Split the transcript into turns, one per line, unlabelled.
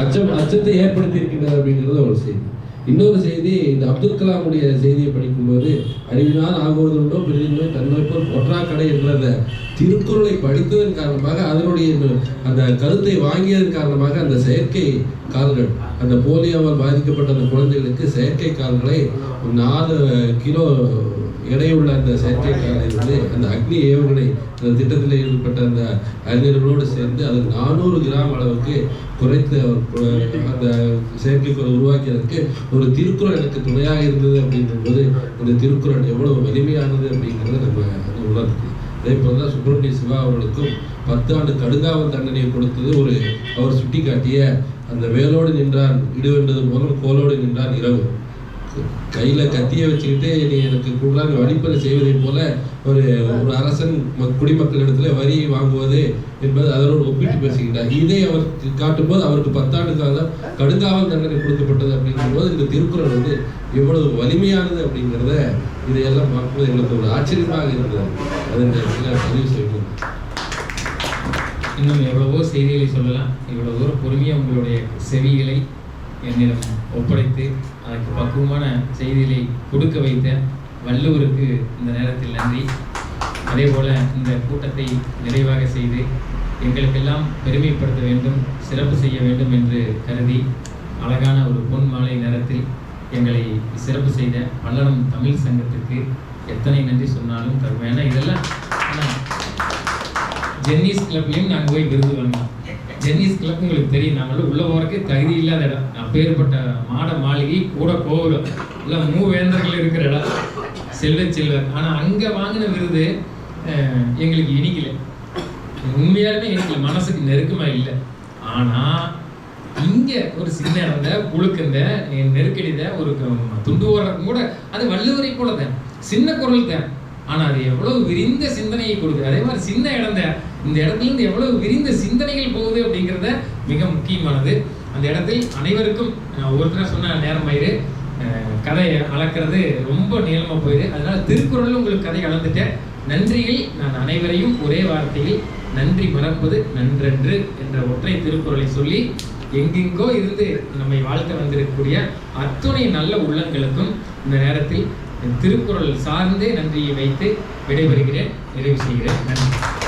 அச்சத்தை ஏற்படுத்தி இருக்கின்றது அப்படிங்கிறது ஒரு செய்தி. இன்னொரு செய்தி, இந்த அப்துல் கலாமுடைய செய்தியை படிக்கும்போது அறிவினால் ஆகுவதுண்டோ பெரிதுமே தன்னோய்ப்போல் ஒற்றாக்கடை என்ற அந்த திருக்குறளை படித்ததன் காரணமாக, அதனுடைய அந்த கருத்தை வாங்கியதன் காரணமாக அந்த செயற்கை கால்கள், அந்த போலியோவால் பாதிக்கப்பட்ட அந்த குழந்தைகளுக்கு செயற்கை கால்களை 4 கிலோ எடையுள்ள அந்த செயற்கை காலை வந்து அந்த அக்னி ஏவுகணை அந்த திட்டத்தில் ஈடுபட்ட அந்த அறிஞர்களோடு சேர்ந்து அது 400 கிராம் அளவுக்கு குறைத்து அந்த செயற்கைக்கோளை உருவாக்கியதற்கு ஒரு திருக்குறள் எனக்கு துணையாக இருந்தது அப்படிங்கும்போது இந்த திருக்குறள் எவ்வளவு வலிமையானது அப்படிங்கிறத நம்ம உணர்ந்து. அதே போல தான் சுப்பிரமணிய சிவா அவர்களுக்கும் 10 ஆண்டு கடுங்காவல் தண்டனையை கொடுத்தது அவர் சுட்டி காட்டிய அந்த வேலோடு நின்றான் இடுவென்றது போல கோலோடு நின்றான் இரவு. கையில கத்தியை வச்சுக்கிட்டு நீ எனக்கு கூடுதலாக வழிப்பறை செய்வதை போல ஒரு அரசன் குடிமக்களிடத்துல வரி வாங்குவது என்பது அதனோடு ஒப்பிட்டு பேசுகின்றார். இதை அவர் காட்டும்போது அவருக்கு 10 ஆண்டு காலம் கடுங்காவல் தண்டனை கொடுக்கப்பட்டது அப்படிங்கும் போது இந்த திருக்குறள் வந்து எவ்வளவு வலிமையானது அப்படிங்கிறத இதையெல்லாம் பார்க்கும்போது எங்களுக்கு ஒரு ஆச்சரியமாக இருந்தது. அதை பதிவு செய்யணும்.
இன்னும் எவ்வளவோ செய்திகளை சொல்லலாம். இவ்வளவு தூரம் பொறுமையாக உங்களுடைய செவிகளை என்னிடம் ஒப்படைத்து அதற்கு பக்குவமான செய்திகளை கொடுக்க வைத்த வள்ளுவருக்கு இந்த நேரத்தில் நன்றி. அதே போல் இந்த கூட்டத்தை நிறைவாக செய்து எங்களுக்கெல்லாம் பெருமைப்படுத்த வேண்டும், சிறப்பு செய்ய வேண்டும் என்று கருதி அழகான ஒரு பொன் மாலை நேரத்தில் எங்களை சிறப்பு செய்த பல்லடம் தமிழ் சங்கத்திற்கு எத்தனை நன்றி சொன்னாலும் தருவேன். ஏன்னா இதெல்லாம் ஜென்னிஸ் கிளப்லையும் நாங்கள் போய் விருது வாங்கினோம். ஜென்னிஸ் கிளப் உங்களுக்கு தெரியும், நாங்களும் உள்ள போகிறக்கே தகுதி இல்லாத இடம். அப்பேற்பட்ட மாட மாளிகை கூட கோவிலும் இல்லை மூவேந்தர்கள் இருக்கிற இடம், செல்வர். ஆனால் அங்கே வாங்கின விருது எங்களுக்கு இனிக்கல, உண்மையாலுமே எனக்கு மனசுக்கு நெருக்கமாக இல்லை. ஆனால் இங்கே ஒரு சின்ன இடந்த புழுக்கந்த நெருக்கடித ஒரு துண்டு ஓடுறது கூட அது வள்ளுவரை போல தான், சின்ன குரல் தான். ஆனால் அது எவ்வளவு விரிந்த சிந்தனையை கொடுக்குது. அதே மாதிரி சின்ன இடந்த இந்த இடத்துலேருந்து எவ்வளவு விரிந்த சிந்தனைகள் போகுது அப்படிங்கிறத மிக முக்கியமானது. அந்த இடத்தில் அனைவருக்கும் ஒவ்வொருத்தராக சொன்ன நேரம் ஆயிரு, கதையை அளக்கிறது ரொம்ப நீளமாக போயிடுது. அதனால திருக்குறளும் உங்களுக்கு கதை அளந்துட்டேன். நன்றிகள் நான் அனைவரையும் ஒரே வார்த்தையில் நன்றி மறப்பது நன்றன்று என்ற ஒற்றை திருக்குறளை சொல்லி எங்கெங்கோ இருந்து நம்மை வாழ்க்க வந்திருக்கக்கூடிய அத்துணை நல்ல உள்ளங்களுக்கும் இந்த நேரத்தில் திருக்குறள் சார்ந்தே நன்றியை வைத்து விடைபெறுகிறேன், நிறைவு செய்கிறேன். நன்றி.